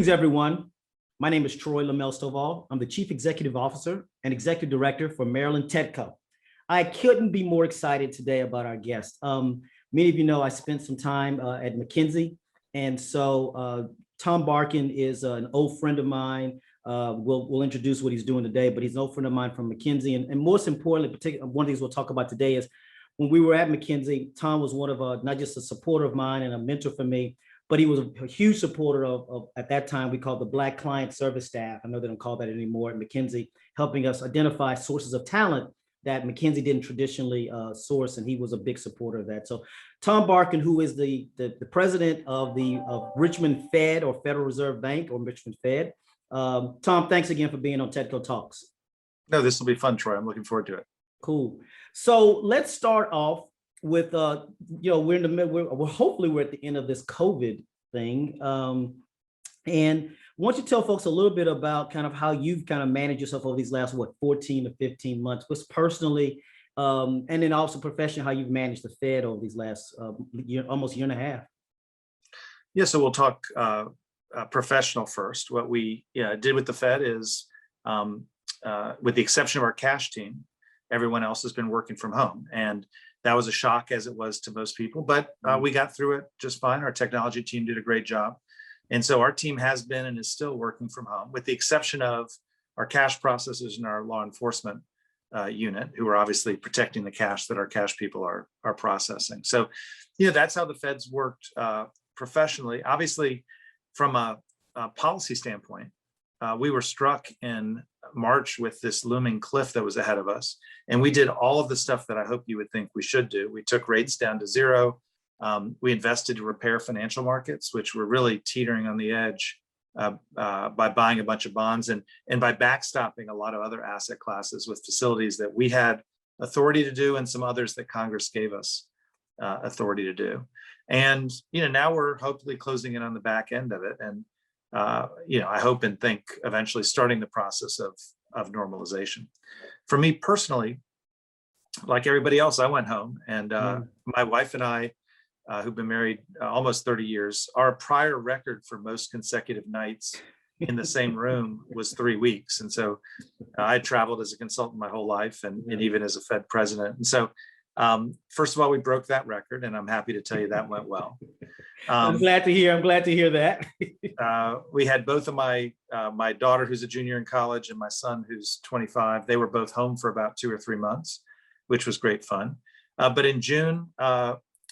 Greetings, everyone. My name is Troy Lamel Stovall. I'm the Chief Executive Officer and Executive Director for Maryland TEDCO. I couldn't be more excited today about our guest. Many of you know I spent some time at McKinsey, and so Tom Barkin is an old friend of mine. We'll introduce what he's doing today, but he's an old friend of mine from McKinsey. And most importantly, one of the things we'll talk about today is when we were at McKinsey, Tom was one of not just a supporter of mine and a mentor for me, but he was a huge supporter of at that time, we called the Black Client Service Staff. I know they don't call that anymore at McKinsey, helping us identify sources of talent that McKinsey didn't traditionally source, and he was a big supporter of that. So Tom Barkin, who is the president of Richmond Fed, or Federal Reserve Bank, or Richmond Fed. Tom, thanks again for being on TEDCO Talks. No, this will be fun, Troy. I'm looking forward to it. Cool. So let's start off with, we're in the middle, hopefully we're at the end of this COVID thing. And I want you to tell folks a little bit about kind of how you've kind of managed yourself over these last, 14 to 15 months, just personally, and then also professionally, how you've managed the Fed over these last almost year and a half. Yeah, so we'll talk professional first. What we did with the Fed is, with the exception of our cash team, everyone else has been working from home. And that was a shock, as it was to most people, but we got through it just fine. Our technology team did a great job. And so our team has been and is still working from home, with the exception of our cash processors and our law enforcement unit, who are obviously protecting the cash that our cash people are processing. So, that's how the Fed's worked professionally. Obviously, from a policy standpoint, we were struck in March with this looming cliff that was ahead of us. And we did all of the stuff that I hope you would think we should do. We took rates down to zero. We invested to repair financial markets, which were really teetering on the edge, by buying a bunch of bonds and by backstopping a lot of other asset classes with facilities that we had authority to do and some others that Congress gave us authority to do. And now we're hopefully closing in on the back end of it. And I hope and think eventually starting the process of normalization. For me personally, like everybody else, I went home, and my wife and I, who've been married almost 30 years, our prior record for most consecutive nights in the same room was 3 weeks. And so I traveled as a consultant my whole life, and even as a Fed president. And so first of all, we broke that record, and I'm happy to tell you that went well. I'm glad to hear that. We had both of my daughter, who's a junior in college, and my son, who's 25. They were both home for about 2 or 3 months, which was great fun. But in June,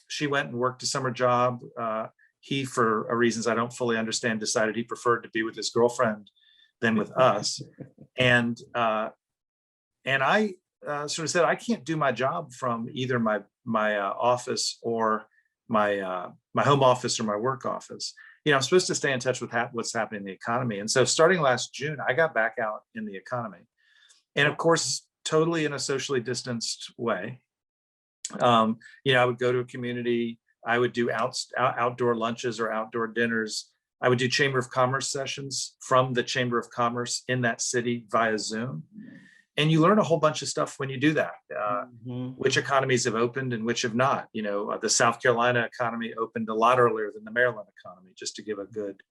she went and worked a summer job. He, for reasons I don't fully understand, decided he preferred to be with his girlfriend than with us. And I sort of said, I can't do my job from either my office or my home office or my work office. I'm supposed to stay in touch with what's happening in the economy. And so starting last June, I got back out in the economy, and of course, totally in a socially distanced way. I would go to a community. I would do outdoor lunches or outdoor dinners. I would do Chamber of Commerce sessions from the Chamber of Commerce in that city via Zoom. And you learn a whole bunch of stuff when you do that, which economies have opened and which have not. The South Carolina economy opened a lot earlier than the Maryland economy, just to give a good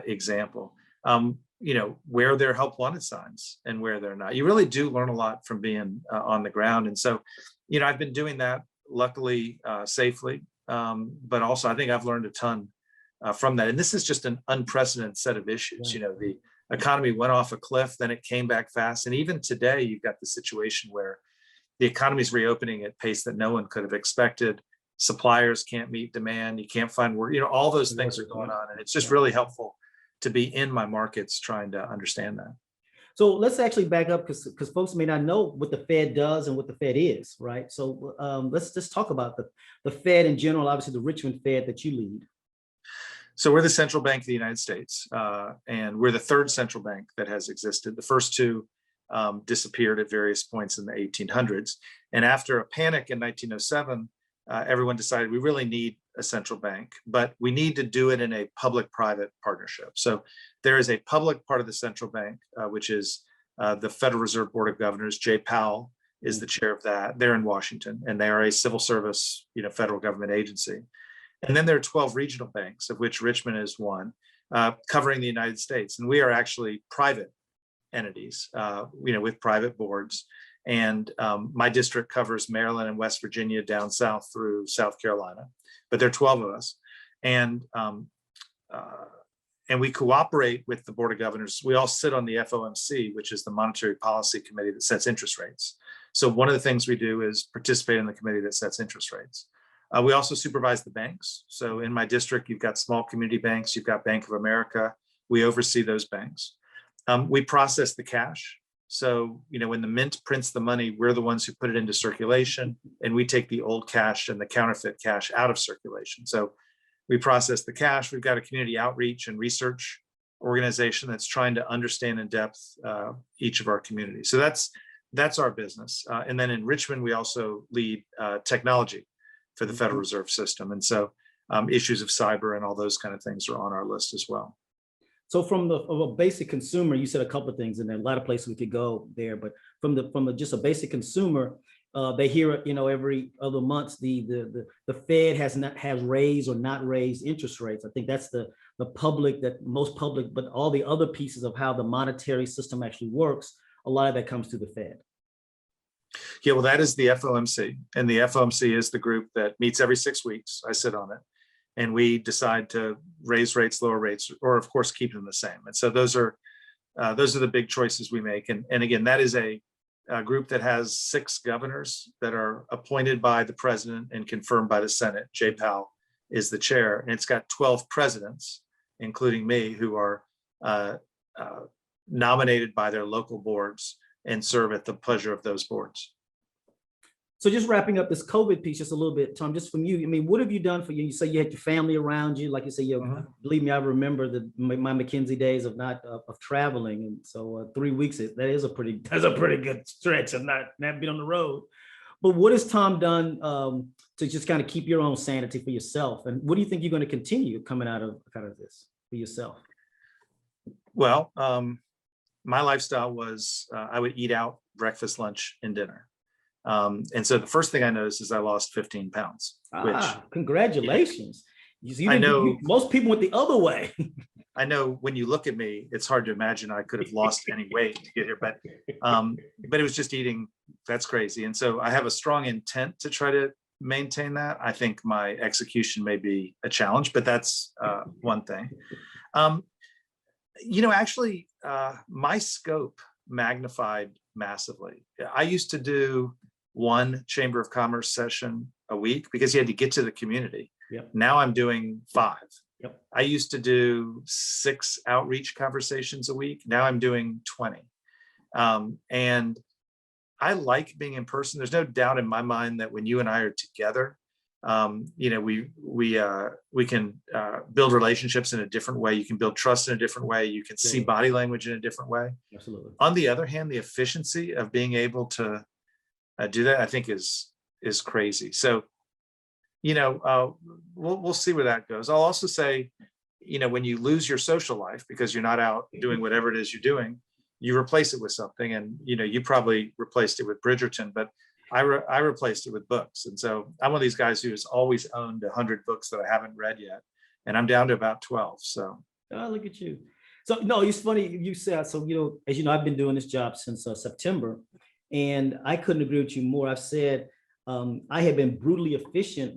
example. Where there are help wanted signs and where they're not. You really do learn a lot from being on the ground. And so, I've been doing that, luckily, safely, but also I think I've learned a ton from that. And this is just an unprecedented set of issues. The economy went off a cliff, then it came back fast. And even today, you've got the situation where the economy is reopening at pace that no one could have expected. Suppliers can't meet demand. You can't find work. All those things are going on. And it's just really helpful to be in my markets trying to understand that. So let's actually back up, because folks may not know what the Fed does and what the Fed is, right? So let's just talk about the Fed in general, obviously the Richmond Fed that you lead. So we're the central bank of the United States, and we're the third central bank that has existed. The first two disappeared at various points in the 1800s. And after a panic in 1907, everyone decided we really need a central bank, but we need to do it in a public-private partnership. So there is a public part of the central bank, which is the Federal Reserve Board of Governors. Jay Powell is the chair of that. They're in Washington, and they are a civil service, federal government agency. And then there are 12 regional banks, of which Richmond is one. covering the United States. And we are actually private entities, with private boards. And my district covers Maryland and West Virginia down south through South Carolina, but there are 12 of us. And we cooperate with the Board of Governors. We all sit on the FOMC, which is the Monetary Policy Committee that sets interest rates. So one of the things we do is participate in the committee that sets interest rates. We also supervise the banks. So in my district, you've got small community banks, you've got Bank of America. We oversee those banks. We process the cash. So, when the mint prints the money, we're the ones who put it into circulation, and we take the old cash and the counterfeit cash out of circulation. So we process the cash. We've got a community outreach and research organization that's trying to understand in depth each of our communities. So that's our business. And then in Richmond, we also lead technology for the Federal Reserve System. And so issues of cyber and all those kind of things are on our list as well. So from a basic consumer, you said a couple of things, and there are a lot of places we could go there. But from just a basic consumer, they hear, every other month the Fed has raised or not raised interest rates. I think that's the public, that most public, but all the other pieces of how the monetary system actually works, a lot of that comes through the Fed. Yeah, well, that is the FOMC, and the FOMC is the group that meets every 6 weeks. I sit on it. And we decide to raise rates, lower rates, or of course, keep them the same. And so those are the big choices we make. And again, that is a group that has 6 governors that are appointed by the president and confirmed by the Senate. Jay Powell is the chair. And it's got 12 presidents, including me, who are nominated by their local boards and serve at the pleasure of those boards. So just wrapping up this COVID piece just a little bit, Tom, just from you, what have you done for you? You say you had your family around you, like you say, believe me, I remember my McKinsey days of traveling. And so 3 weeks, that's a pretty good stretch of not being on the road. But what has Tom done to just kind of keep your own sanity for yourself? And what do you think you're going to continue coming out of this for yourself? Well, my lifestyle was I would eat out breakfast, lunch, and dinner. And so the first thing I noticed is I lost 15 pounds. Congratulations. You I know most people went the other way. I know when you look at me, it's hard to imagine I could have lost any weight to get here, but it was just eating. That's crazy. And so I have a strong intent to try to maintain that. I think my execution may be a challenge, but that's one thing. Actually, my scope magnified massively. I used to do 1 Chamber of Commerce session a week because you had to get to the community. Yep. Now I'm doing 5. Yep. I used to do 6 outreach conversations a week. Now I'm doing 20. And I like being in person. There's no doubt in my mind that when you and I are together, we can build relationships in a different way. You can build trust in a different way. You can see body language in a different way. Absolutely. On the other hand, the efficiency of being able to do that, I think is crazy. So, we'll see where that goes. I'll also say, when you lose your social life because you're not out doing whatever it is you're doing, you replace it with something. And, you probably replaced it with Bridgerton, but I replaced it with books. And so I'm one of these guys who has always owned 100 books that I haven't read yet. And I'm down to about 12. So. Oh, look at you. So, no, it's funny you said, so, as you know, I've been doing this job since September, and I couldn't agree with you more. I've said I have been brutally efficient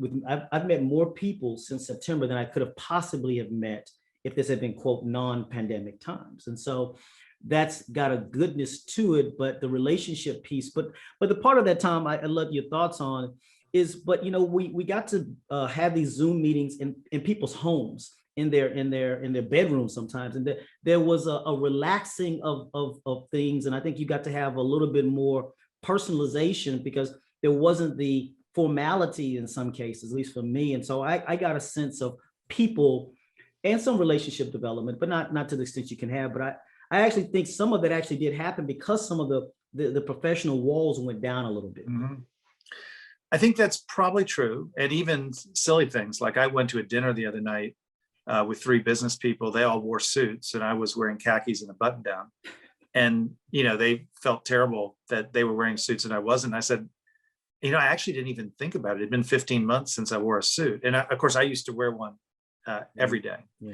I've met more people since September than I could have possibly have met if this had been, quote, non-pandemic times. And so that's got a goodness to it, but the relationship piece, but the part of that, Tom, I love your thoughts on is, but we got to have these Zoom meetings in people's homes, in their bedrooms sometimes, and there was a relaxing of things, and I think you got to have a little bit more personalization because there wasn't the formality in some cases, at least for me. And so I got a sense of people and some relationship development, but not to the extent you can have. But I actually think some of that actually did happen because some of the professional walls went down a little bit. Mm-hmm. I think that's probably true. And even silly things like I went to a dinner the other night with 3 business people. They all wore suits and I was wearing khakis and a button down. And, they felt terrible that they were wearing suits and I wasn't. I said, I actually didn't even think about it. It'd been 15 months since I wore a suit. And of course I used to wear one every day. Yeah.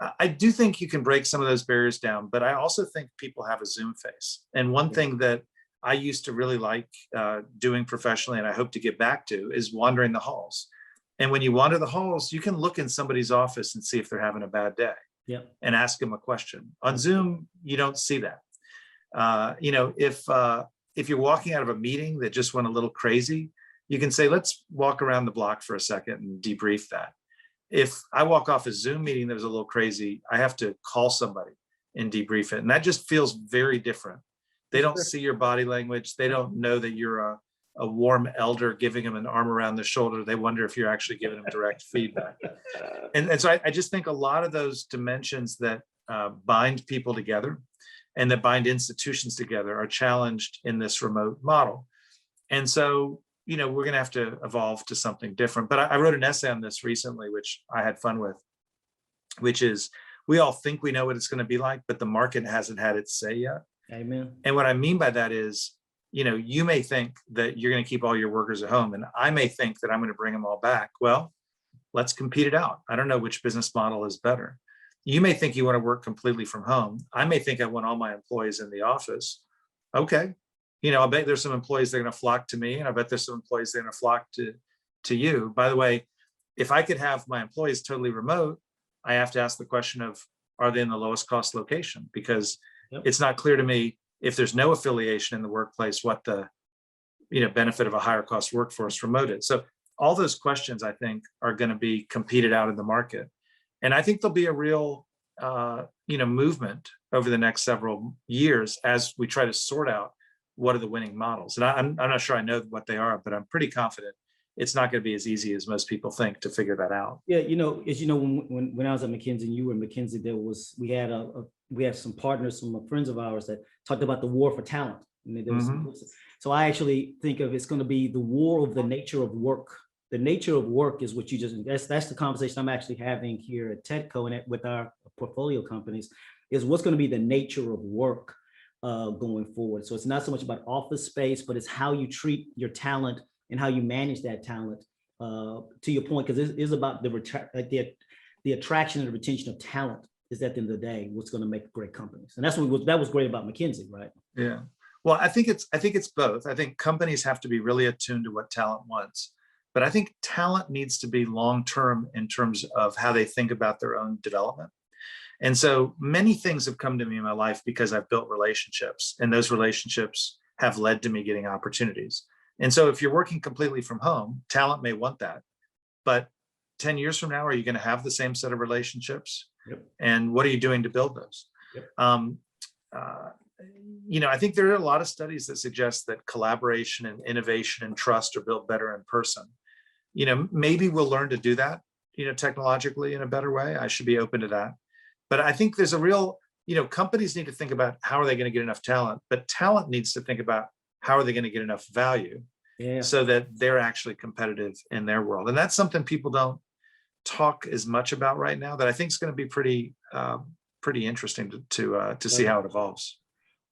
I do think you can break some of those barriers down, but I also think people have a Zoom face. And one thing that I used to really like doing professionally, and I hope to get back to, is wandering the halls. And when you wander the halls, you can look in somebody's office and see if they're having a bad day and ask them a question. On Zoom, you don't see that. If you're walking out of a meeting that just went a little crazy, you can say, let's walk around the block for a second and debrief that. If I walk off a Zoom meeting that was a little crazy, I have to call somebody and debrief it. And that just feels very different. They don't see your body language. They don't know that you're a warm elder giving them an arm around the shoulder. They wonder if you're actually giving them direct feedback. And so I just think a lot of those dimensions that bind people together and that bind institutions together are challenged in this remote model. And so, we're going to have to evolve to something different. But I wrote an essay on this recently, which I had fun with, which is, we all think we know what it's going to be like, but the market hasn't had its say yet. Amen. And what I mean by that is, you may think that you're going to keep all your workers at home, and I may think that I'm going to bring them all back. Well, let's compete it out. I don't know which business model is better. You may think you want to work completely from home. I may think I want all my employees in the office. Okay. I bet there's some employees that are going to flock to me, and I bet there's some employees that are going to flock to you. By the way, if I could have my employees totally remote, I have to ask the question of, are they in the lowest cost location? Because it's not clear to me, if there's no affiliation in the workplace, what the benefit of a higher cost workforce remote is. So all those questions, I think, are going to be competed out in the market. And I think there'll be a real movement over the next several years as we try to sort out what are the winning models. And I'm not sure I know what they are, but I'm pretty confident it's not going to be as easy as most people think to figure that out. Yeah, as you know, when I was at McKinsey and you were at McKinsey, we had some partners, some friends of ours that talked about the war for talent. So I actually think of it's going to be the war of the nature of work. The nature of work is what you that's the conversation I'm actually having here at TEDCO and with our portfolio companies, is what's going to be the nature of work going forward. So it's not so much about office space, but it's how you treat your talent and how you manage that talent. To your point, because it is about the attraction and the retention of talent is at the end of the day what's going to make great companies. And that was great about McKinsey, right? Yeah. Well, I think it's both. I think companies have to be really attuned to what talent wants, but I think talent needs to be long-term in terms of how they think about their own development. And so many things have come to me in my life because I've built relationships, and those relationships have led to me getting opportunities. And so if you're working completely from home, talent may want that, but 10 years from now, are you going to have the same set of relationships? Yep. And what are you doing to build those? Yep. I think there are a lot of studies that suggest that collaboration and innovation and trust are built better in person. Maybe we'll learn to do that, technologically in a better way. I should be open to that. But I think there's a real, companies need to think about how are they going to get enough talent, but talent needs to think about how are they going to get enough value so that they're actually competitive in their world. And that's something people don't talk as much about right now that I think is going to be pretty interesting to see how it evolves.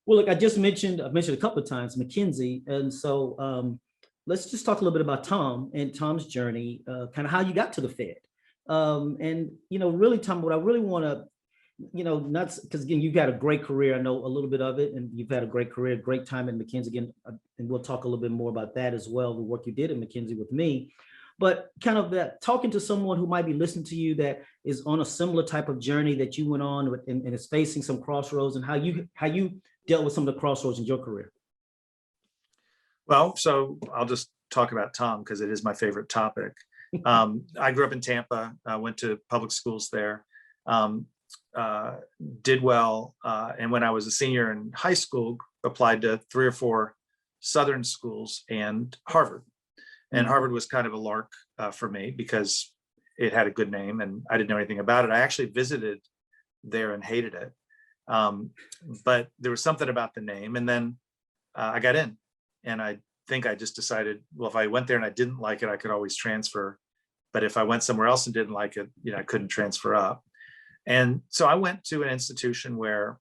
Well, look, I've mentioned a couple of times McKinsey. And so let's just talk a little bit about Tom and Tom's journey, kind of how you got to the Fed. And, really, Tom, what I really want to, not because, again, you've got a great career. I know a little bit of it, and you've had a great career, great time at McKinsey. Again, and we'll talk a little bit more about that as well, the work you did at McKinsey with me. But kind of that talking to someone who might be listening to you that is on a similar type of journey that you went on and is facing some crossroads, and how you dealt with some of the crossroads in your career. Well, so I'll just talk about Tom because it is my favorite topic. I grew up in Tampa, went to public schools there, did well. And when I was a senior in high school, applied to 3 or 4 Southern schools and Harvard. And Harvard was kind of a lark for me because it had a good name and I didn't know anything about it. I actually visited there and hated it. But there was something about the name. And then I got in, and I think I just decided, well, if I went there and I didn't like it, I could always transfer. But if I went somewhere else and didn't like it, I couldn't transfer up. And so I went to an institution where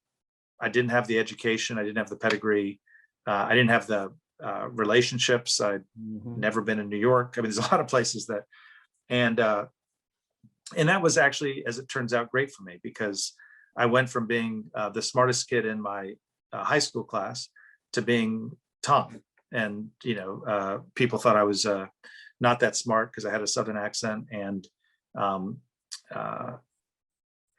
I didn't have the education, I didn't have the pedigree, I didn't have the relationships. I'd never been in New York. I mean, there's a lot of places that, and And that was actually, as it turns out, great for me, because I went from being the smartest kid in my high school class to being Tom. And, people thought I was not that smart because I had a Southern accent, and um,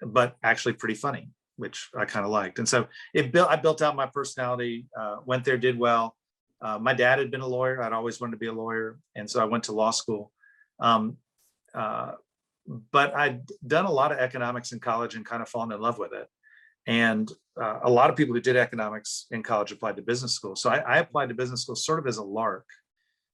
but actually pretty funny, which I kind of liked. And so I built out my personality, went there, did well. My dad had been a lawyer. I'd always wanted to be a lawyer. And so I went to law school. Um, uh, but I'd done a lot of economics in college and kind of fallen in love with it. And a lot of people who did economics in college applied to business school. So I applied to business school sort of as a lark,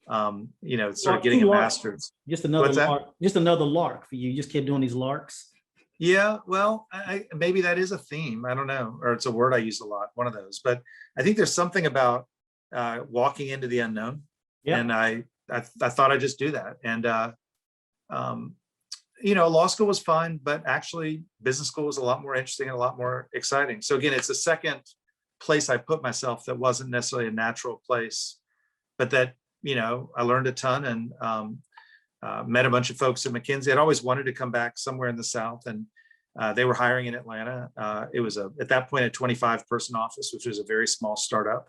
sort of getting a master's. Just another What's that? lark. Just another lark for you. You just kept doing these larks. Yeah, well, maybe that is a theme. I don't know, or it's a word I use a lot, one of those. But I think there's something about walking into the unknown. Yeah. And I thought I'd just do that. And law school was fine, but actually business school was a lot more interesting and a lot more exciting. So again, it's the second place I put myself that wasn't necessarily a natural place, but that, I learned a ton, and met a bunch of folks at McKinsey. I'd always wanted to come back somewhere in the South, and they were hiring in Atlanta. It was at that point, a 25-person office, which was a very small startup,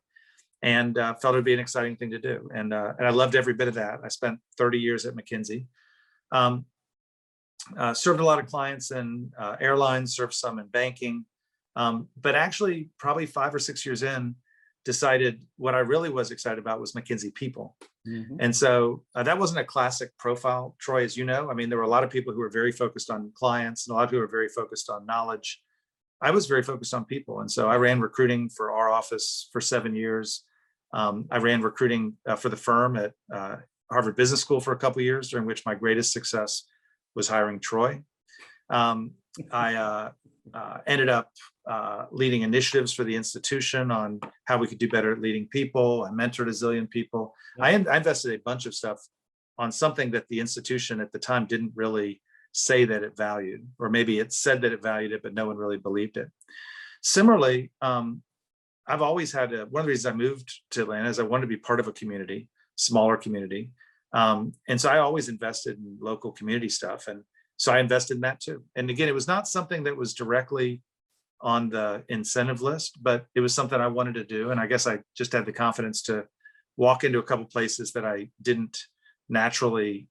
and felt it'd be an exciting thing to do. And I loved every bit of that. I spent 30 years at McKinsey. Served a lot of clients in airlines, served some in banking, but actually probably 5 or 6 years in, decided what I really was excited about was McKinsey people. Mm-hmm. And so that wasn't a classic profile, Troy, as you know. I mean, there were a lot of people who were very focused on clients, and a lot of people were very focused on knowledge. I was very focused on people. And so I ran recruiting for our office for 7 years. I ran recruiting for the firm at Harvard Business School for a couple of years, during which my greatest success was hiring Troy. I ended up leading initiatives for the institution on how we could do better at leading people. I mentored a zillion people. I invested a bunch of stuff on something that the institution at the time didn't really say that it valued, or maybe it said that it valued it, but no one really believed it. Similarly, I've always had one of the reasons I moved to Atlanta is I wanted to be part of a community, smaller community. And so I always invested in local community stuff. And so I invested in that too. And again, it was not something that was directly on the incentive list, but it was something I wanted to do. And I guess I just had the confidence to walk into a couple places that I didn't naturally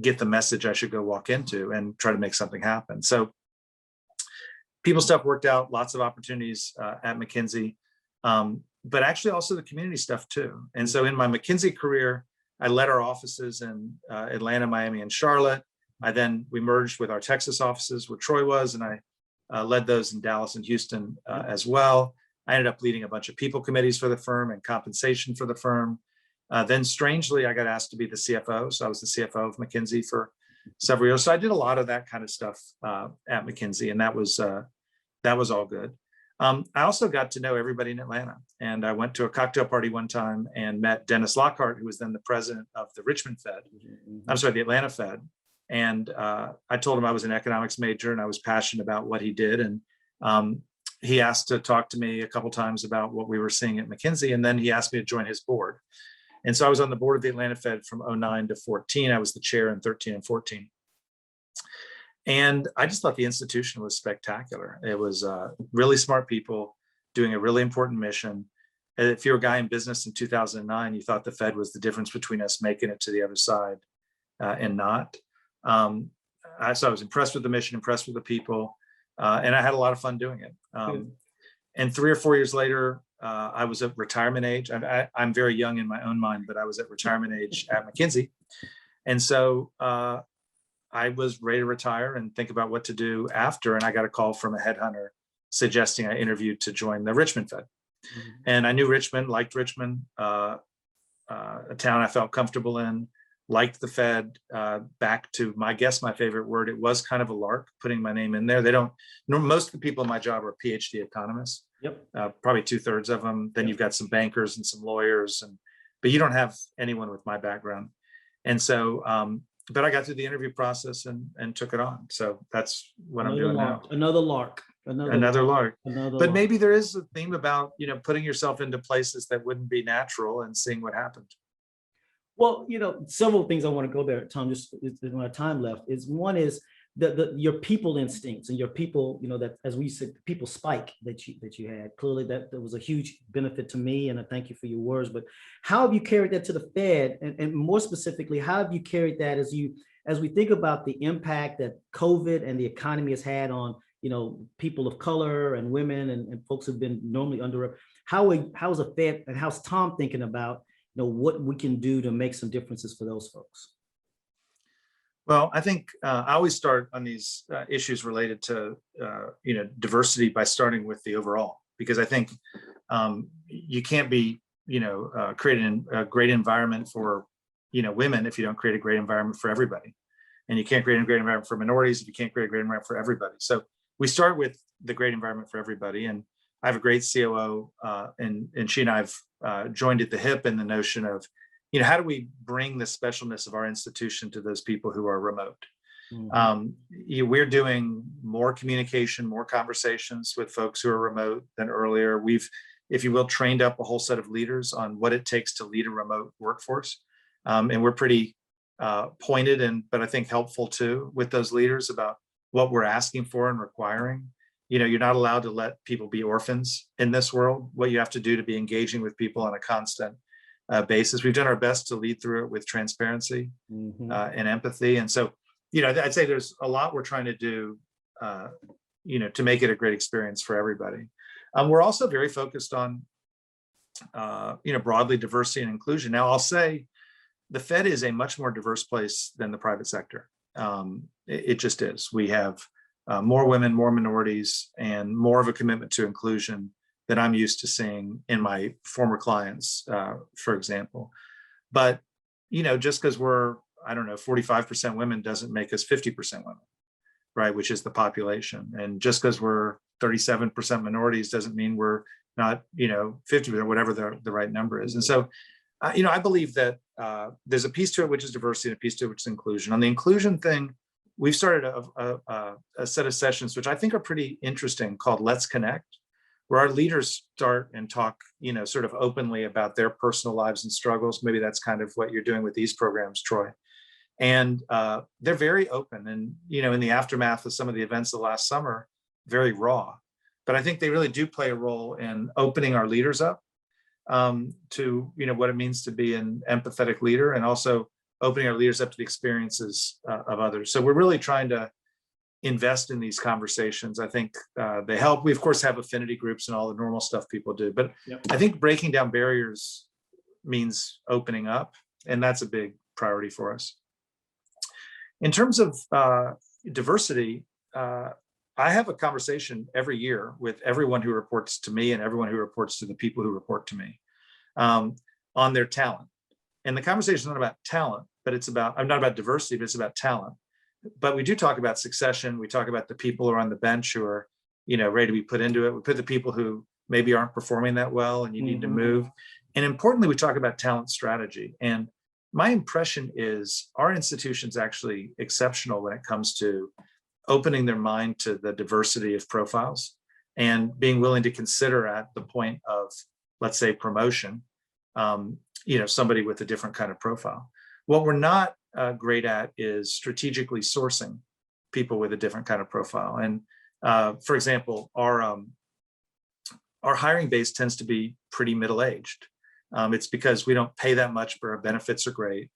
get the message I should go walk into, and try to make something happen. So people stuff worked out, lots of opportunities at McKinsey, but actually also the community stuff too. And so in my McKinsey career, I led our offices in Atlanta, Miami, and Charlotte. We merged with our Texas offices where Troy was, and I led those in Dallas and Houston as well. I ended up leading a bunch of people committees for the firm and compensation for the firm. Then strangely, I got asked to be the CFO. So I was the CFO of McKinsey for several years. So I did a lot of that kind of stuff at McKinsey, and that was all good. I also got to know everybody in Atlanta, and I went to a cocktail party one time and met Dennis Lockhart, who was then the president of the Richmond Fed. I'm sorry, the Atlanta Fed. And I told him I was an economics major and I was passionate about what he did. And he asked to talk to me a couple times about what we were seeing at McKinsey. And then he asked me to join his board. And so I was on the board of the Atlanta Fed from 2009 to 14. I was the chair in 13 and 14. And I just thought the institution was spectacular. It was really smart people doing a really important mission. And if you're a guy in business in 2009, you thought the Fed was the difference between us making it to the other side and not. So I was impressed with the mission, impressed with the people, and I had a lot of fun doing it. And 3 or 4 years later, I was at retirement age. I'm very young in my own mind, but I was at retirement age at McKinsey. And so I was ready to retire and think about what to do after. And I got a call from a headhunter suggesting I interviewed to join the Richmond Fed. Mm-hmm. And I knew Richmond, liked Richmond, a town I felt comfortable in. Liked the Fed. Back to my favorite word, it was kind of a lark putting my name in there. Most of the people in my job are PhD economists. Yep. Probably 2/3 of them. Then you've got some bankers and some lawyers, but you don't have anyone with my background. And so, but I got through the interview process and took it on. So that's what I'm doing now. Another lark. Another lark. But maybe there is a theme about, putting yourself into places that wouldn't be natural and seeing what happened. Well, several things I want to go there, Tom, just in my time left. One is your people instincts and your people, that, as we said, people spike that you had. Clearly that was a huge benefit to me, and I thank you for your words. But how have you carried that to the Fed, and more specifically, how have you carried that as we think about the impact that COVID and the economy has had on people of color and women and folks who've been normally under? How's the Fed and how's Tom thinking about what we can do to make some differences for those folks? Well, I think I always start on these issues related to diversity by starting with the overall, because I think you can't be creating a great environment for women if you don't create a great environment for everybody, and you can't create a great environment for minorities if you can't create a great environment for everybody. So we start with the great environment for everybody, and I have a great COO, and she and I've joined at the hip in the notion of how do we bring the specialness of our institution to those people who are remote? Mm-hmm. We're doing more communication, more conversations with folks who are remote than earlier. We've, if you will, trained up a whole set of leaders on what it takes to lead a remote workforce. And we're pretty pointed but I think helpful too with those leaders about what we're asking for and requiring. You're not allowed to let people be orphans in this world. What you have to do to be engaging with people on a constant basis. We've done our best to lead through it with transparency and empathy. And so, I'd say there's a lot we're trying to do, to make it a great experience for everybody. We're also very focused on, broadly diversity and inclusion. Now, I'll say the Fed is a much more diverse place than the private sector. It just is. We have more women, more minorities, and more of a commitment to inclusion that I'm used to seeing in my former clients, for example. But, just because we're, 45% women doesn't make us 50% women, right? Which is the population. And just because we're 37% minorities doesn't mean we're not, 50% or whatever the right number is. And so, I believe that there's a piece to it, which is diversity, and a piece to it, which is inclusion. On the inclusion thing, we've started a set of sessions, which I think are pretty interesting, called Let's Connect, where our leaders start and talk, sort of openly about their personal lives and struggles. Maybe that's kind of what you're doing with these programs, Troy. And they're very open, and, in the aftermath of some of the events of the last summer, very raw. But I think they really do play a role in opening our leaders up to, what it means to be an empathetic leader, and also opening our leaders up to the experiences of others. So we're really trying to invest in these conversations. I think they help. We, of course, have affinity groups and all the normal stuff people do, but yep. I think breaking down barriers means opening up, and that's a big priority for us. In terms of diversity, I have a conversation every year with everyone who reports to me and everyone who reports to the people who report to me on their talent. And the conversation is not about talent, but it's about, I'm not about diversity, but it's about talent. But we do talk about succession. We talk about the people who are on the bench who are, ready to be put into it. We put the people who maybe aren't performing that well and you need to move. And importantly, we talk about talent strategy. And my impression is our institution's actually exceptional when it comes to opening their mind to the diversity of profiles and being willing to consider at the point of, let's say, promotion, somebody with a different kind of profile. What we're not great at is strategically sourcing people with a different kind of profile. And for example, our hiring base tends to be pretty middle-aged. It's because we don't pay that much, but our benefits are great.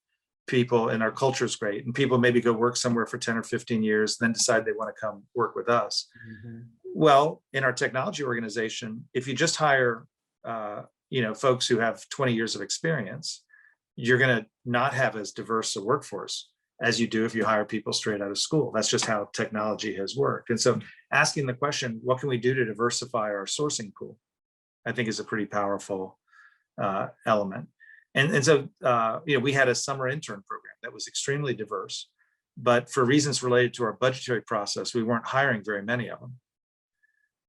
People and our culture is great. And people maybe go work somewhere for 10 or 15 years, then decide they want to come work with us. Well, in our technology organization, if you just hire, folks who have 20 years of experience, you're going to not have as diverse a workforce as you do if you hire people straight out of school. That's just how technology has worked. And so asking the question, what can we do to diversify our sourcing pool, I think is a pretty powerful element. And so, we had a summer intern program that was extremely diverse, but for reasons related to our budgetary process, we weren't hiring very many of them.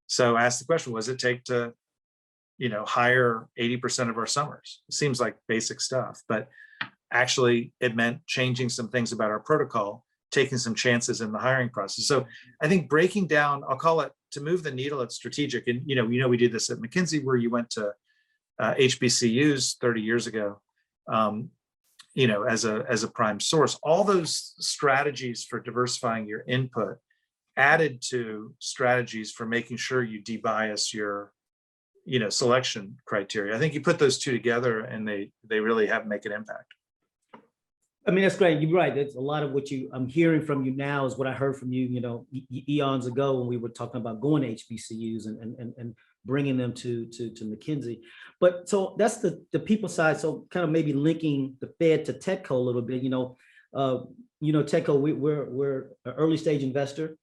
So ask the question, what does it take to, hire 80% of our summers? It seems like basic stuff, but actually it meant changing some things about our protocol, taking some chances in the hiring process. So I think breaking down, I'll call it, to move the needle at strategic. And, we did this at McKinsey, where you went to HBCUs 30 years ago. as a prime source. All those strategies for diversifying your input added to strategies for making sure you debias your selection criteria. I think you put those two together and they really have make an impact. I mean, that's great. You're right. That's a lot of what I'm hearing from you now is what I heard from you, eons ago when we were talking about going to HBCUs and bringing them to McKinsey. But so that's the people side. So kind of maybe linking the Fed to TEDCO a little bit. TEDCO, we're an early stage investor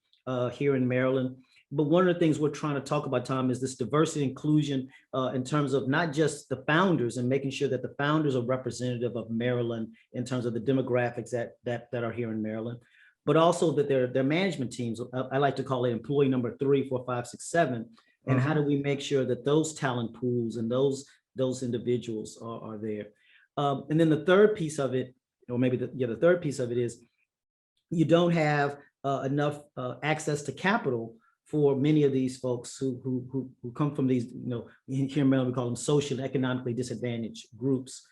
here in Maryland. But one of the things we're trying to talk about, Tom, is this diversity inclusion in terms of not just the founders and making sure that the founders are representative of Maryland in terms of the demographics that are here in Maryland, but also that their management teams, I like to call it employee number 3, 4, 5, 6, 7. And how do we make sure that those talent pools and those individuals are there? And then the third piece of it, or maybe the third piece of it is you don't have enough access to capital for many of these folks who come from these, here in Maryland, we call them social and economically disadvantaged groups.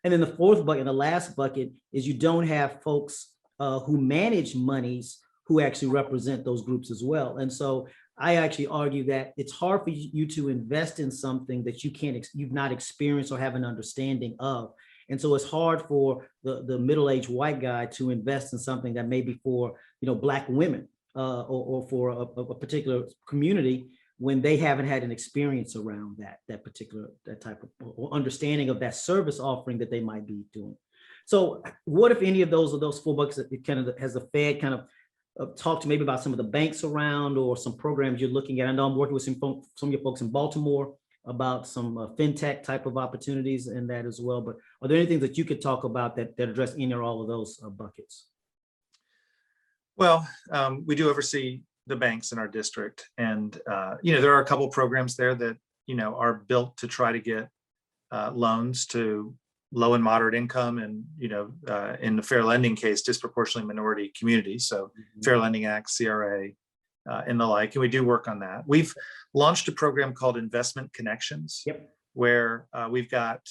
And then the fourth bucket, the last bucket, is you don't have folks who manage monies who actually represent those groups as well. And so I actually argue that it's hard for you to invest in something that you've not experienced or have an understanding of. And so it's hard for the middle-aged white guy to invest in something that may be for, Black women. Or for a particular community when they haven't had an experience around that type of understanding of that service offering that they might be doing. So what if any of those 4 buckets, it kind of has the Fed kind of talk to maybe about some of the banks around or some programs you're looking at? I know I'm working with some of your folks in Baltimore about some fintech type of opportunities in that as well. But are there anything that you could talk about that address any or all of those buckets? Well, we do oversee the banks in our district, and there are a couple of programs there that are built to try to get loans to low and moderate income, and in the fair lending case, disproportionately minority communities. So Fair Lending Act, CRA, and the like. And we do work on that. We've launched a program called Investment Connections, where we've got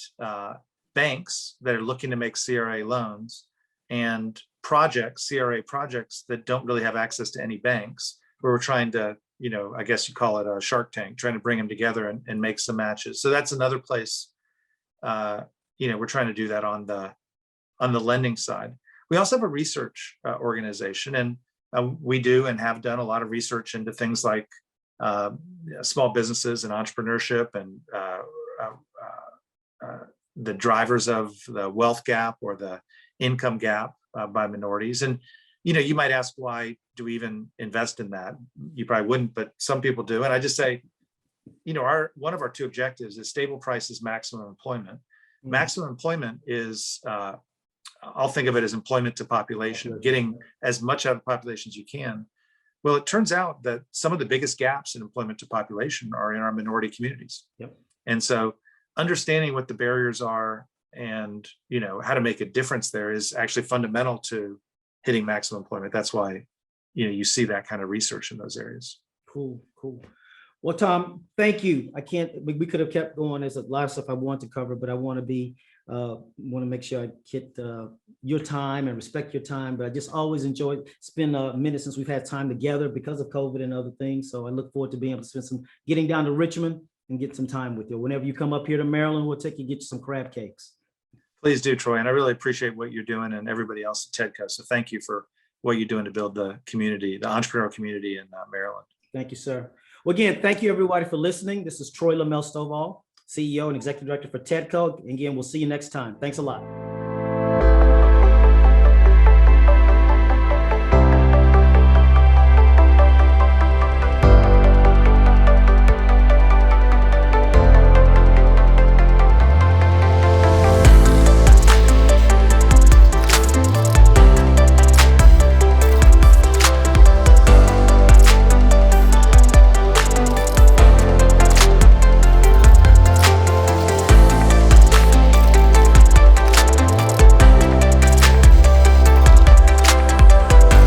banks that are looking to make CRA loans and CRA projects that don't really have access to any banks, where we're trying to, I guess you call it a Shark Tank, trying to bring them together and make some matches. So that's another place, we're trying to do that on the lending side. We also have a research organization, and we do and have done a lot of research into things like small businesses and entrepreneurship and the drivers of the wealth gap or the income gap by minorities. And you might ask, why do we even invest in that? You probably wouldn't, but some people do. And I just say, one of our 2 objectives is stable prices, maximum employment. Maximum employment is, I'll think of it as employment to population, getting as much out of the population as you can. Well, it turns out that some of the biggest gaps in employment to population are in our minority communities. And so understanding what the barriers are and how to make a difference there is actually fundamental to hitting maximum employment. That's why you see that kind of research in those areas. Cool. Well, Tom, thank you. We could have kept going. There's a lot of stuff I want to cover, but I want to make sure I get your time and respect your time. But I just always enjoy. It's been a minute since we've had time together because of COVID and other things. So I look forward to being able to spend getting down to Richmond and get some time with you. Whenever you come up here to Maryland, we'll take you, get you some crab cakes. Please do, Troy. And I really appreciate what you're doing and everybody else at TEDCO. So thank you for what you're doing to build the community, the entrepreneurial community in Maryland. Thank you, sir. Well, again, thank you everybody for listening. This is Troy LaMel Stovall, CEO and Executive Director for TEDCO. Again, we'll see you next time. Thanks a lot.